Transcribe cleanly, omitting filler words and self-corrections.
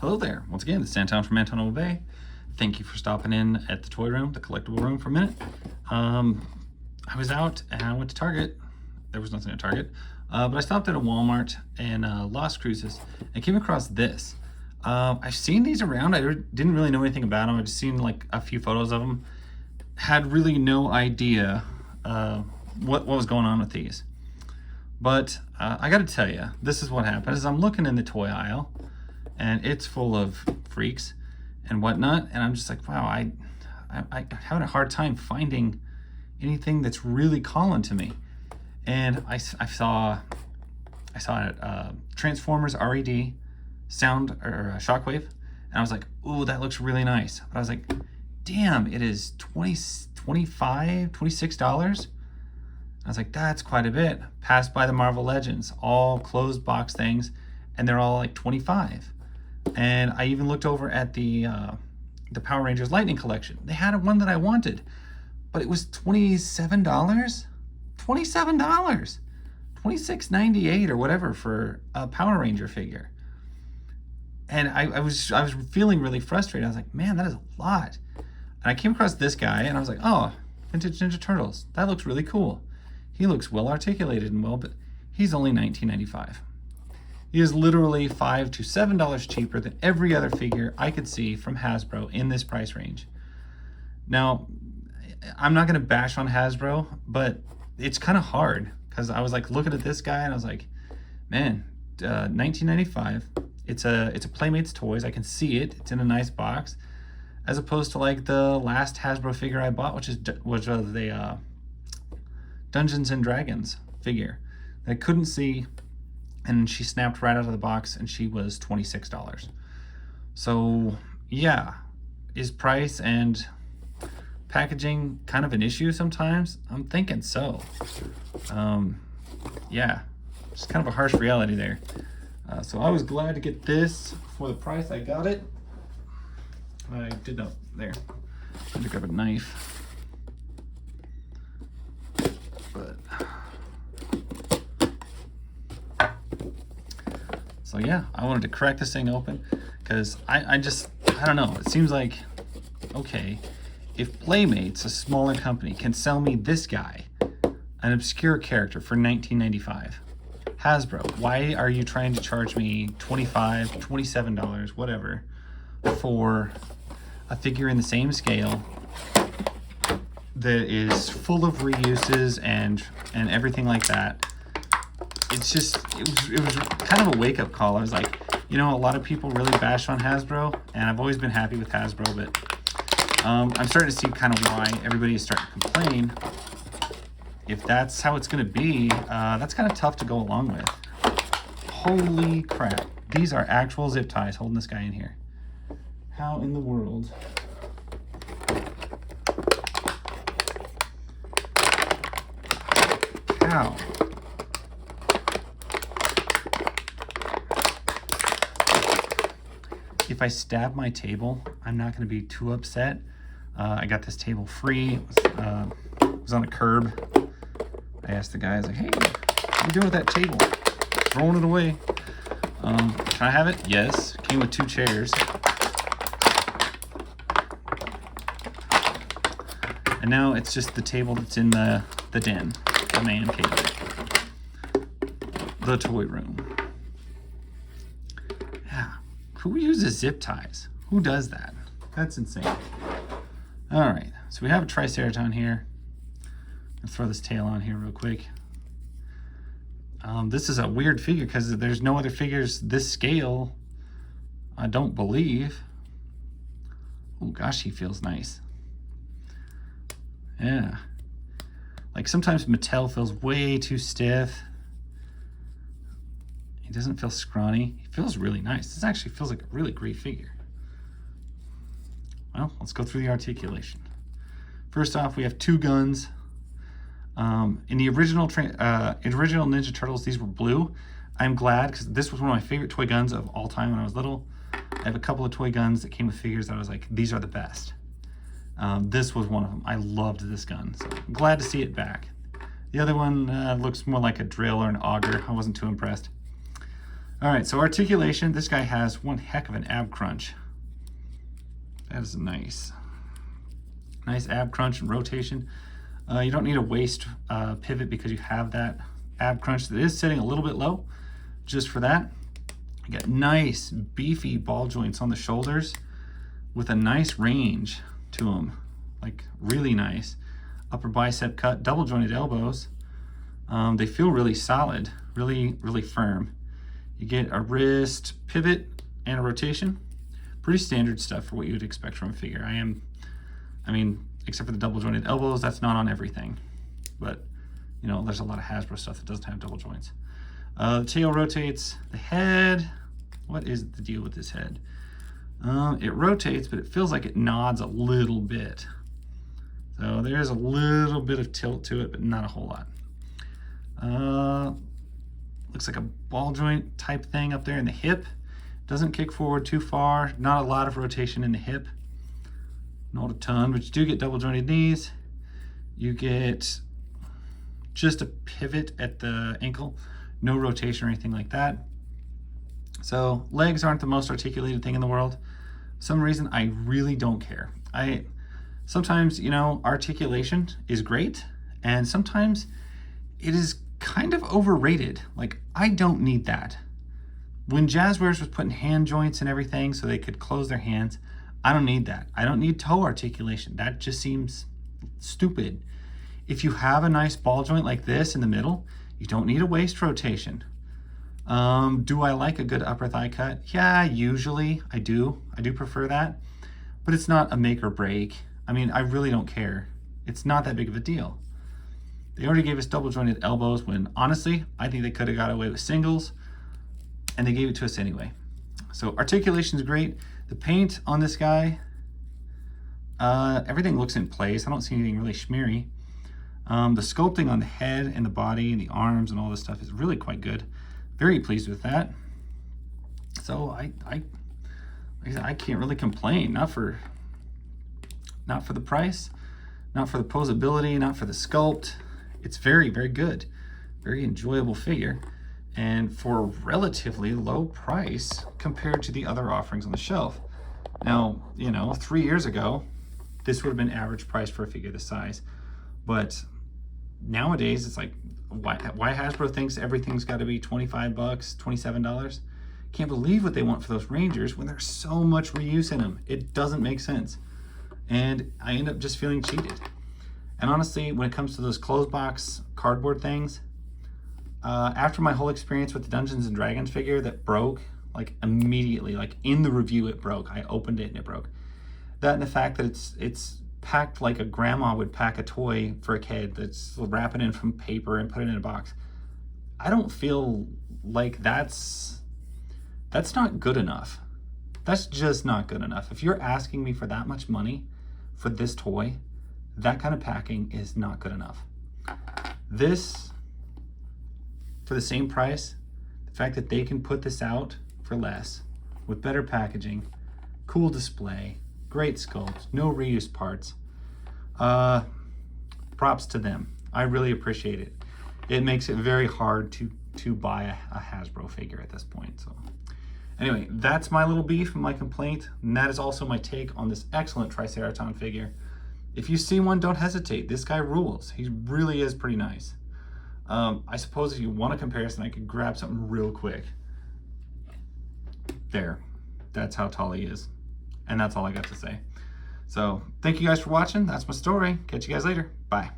Hello there. Once again, this is Anton from Anton Bay. Thank you for stopping in at the toy room, the collectible room for a minute. I was out and I went to Target. There was nothing at Target, but I stopped at a Walmart in Las Cruces and came across this. I've seen these around. I didn't really know anything about them. I've just seen like a few photos of them. Had really no idea what was going on with these. But I got to tell you, this is what happened. Is I'm looking in the toy aisle, and it's full of freaks and whatnot, and I'm just like, wow, I'm having a hard time finding anything that's really calling to me. And I saw Transformers RED sound or Shockwave, and I was like, ooh, that looks really nice. But I was like, damn, it is $26. I was like, that's quite a bit. Passed by the Marvel Legends, all closed box things, and they're all like 25. And I even looked over at the Power Rangers Lightning Collection. They had one that I wanted, but it was $27. $27. $26.98 or whatever for a Power Ranger figure. And I was feeling really frustrated. I was like, man, that is a lot. And I came across this guy, and I was like, oh, Vintage Ninja Turtles. That looks really cool. He looks well articulated and well, but he's only $19.95. He is literally $5 to $7 cheaper than every other figure I could see from Hasbro in this price range. Now, I'm not going to bash on Hasbro, but it's kind of hard because I was like looking at this guy and I was like, man, $19.95. It's a Playmates Toys. I can see it. It's in a nice box, as opposed to like the last Hasbro figure I bought, which was the Dungeons and Dragons figure that I couldn't see. And she snapped right out of the box, and she was $26. So yeah, is price and packaging kind of an issue sometimes? I'm thinking so. Yeah, it's kind of a harsh reality there. So I was glad to get this for the price I got it. I did not, there. I had to grab a knife. But so yeah, I wanted to crack this thing open because I don't know. It seems like, okay, if Playmates, a smaller company, can sell me this guy, an obscure character, for $19.95, Hasbro, why are you trying to charge me $25, $27, whatever, for a figure in the same scale that is full of reuses and everything like that? It's just, it was kind of a wake-up call. I was like, you know, a lot of people really bash on Hasbro, and I've always been happy with Hasbro, but I'm starting to see kind of why everybody is starting to complain. If that's how it's going to be, that's kind of tough to go along with. Holy crap. These are actual zip ties holding this guy in here. How in the world? How? If I stab my table, I'm not going to be too upset. I got this table free. It was on a curb. I asked the guy, I was like, hey, what are you doing with that table? Throwing it away. Can I have it? Yes. Came with 2 chairs. And now it's just the table that's in the den, the man cave, the toy room. Yeah. Who uses zip ties? Who does that? That's insane. All right, so we have a Triceraton here. I'll throw this tail on here real quick. This is a weird figure because there's no other figures this scale, I don't believe. Oh gosh, he feels nice. Yeah. Like sometimes Mattel feels way too stiff. He doesn't feel scrawny. He feels really nice. This actually feels like a really great figure. Well, let's go through the articulation. First off, we have 2 guns. In the original Ninja Turtles, these were blue. I'm glad, because this was one of my favorite toy guns of all time when I was little. I have a couple of toy guns that came with figures that I was like, these are the best. This was one of them. I loved this gun, so I'm glad to see it back. The other one looks more like a drill or an auger. I wasn't too impressed. All right, so articulation. This guy has one heck of an ab crunch. That is nice. Nice ab crunch and rotation. You don't need a waist pivot because you have that ab crunch that is sitting a little bit low. Just for that, you got nice beefy ball joints on the shoulders with a nice range to them, like really nice. Upper bicep cut, double jointed elbows. They feel really solid, really firm. You get a wrist pivot and a rotation. Pretty standard stuff for what you would expect from a figure. I mean, except for the double jointed elbows, that's not on everything. But, you know, there's a lot of Hasbro stuff that doesn't have double joints. The tail rotates. The head, what is the deal with this head? It rotates, but it feels like it nods a little bit. So there's a little bit of tilt to it, but not a whole lot. Looks like a ball joint type thing up there in the hip. Doesn't kick forward too far. Not a lot of rotation in the hip. Not a ton, but you do get double jointed knees. You get just a pivot at the ankle. No rotation or anything like that. So legs aren't the most articulated thing in the world. For some reason, I really don't care. Sometimes, you know, articulation is great, and sometimes it is kind of overrated. Like, I don't need that. When Jazzwares was putting hand joints and everything so they could close their hands, I don't need that. I don't need toe articulation. That just seems stupid. If you have a nice ball joint like this in the middle, you don't need a waist rotation. Do I like a good upper thigh cut? Yeah, usually I do. I do prefer that, but it's not a make or break. I mean, I really don't care. It's not that big of a deal. They already gave us double jointed elbows when honestly, I think they could have got away with singles, and they gave it to us anyway. So articulation is great. The paint on this guy, everything looks in place. I don't see anything really schmeary. The sculpting on the head and the body and the arms and all this stuff is really quite good. Very pleased with that. So I can't really complain. Not for the price, not for the posability, not for the sculpt. It's very good. Very enjoyable figure. And for a relatively low price compared to the other offerings on the shelf. Now, you know, 3 years ago, this would have been average price for a figure this size. But nowadays, it's like, why Hasbro thinks everything's got to be $25, $27? Can't believe what they want for those Rangers when there's so much reuse in them. It doesn't make sense. And I end up just feeling cheated. And honestly, when it comes to those closed box cardboard things, after my whole experience with the Dungeons and Dragons figure that broke, like immediately, like in the review it broke. I opened it and it broke. That and the fact that it's packed like a grandma would pack a toy for a kid, that's wrapping it from paper and put it in a box. I don't feel like that's not good enough. That's just not good enough. If you're asking me for that much money for this toy, that kind of packing is not good enough. This, for the same price, the fact that they can put this out for less, with better packaging, cool display, great sculpt, no reuse parts, props to them. I really appreciate it. It makes it very hard to buy a Hasbro figure at this point. So anyway, that's my little beef and my complaint, and that is also my take on this excellent Triceraton figure. If you see one, don't hesitate. This guy rules. He really is pretty nice. I suppose if you want a comparison, I could grab something real quick. There. That's how tall he is. And that's all I got to say. So, thank you guys for watching. That's my story. Catch you guys later. Bye.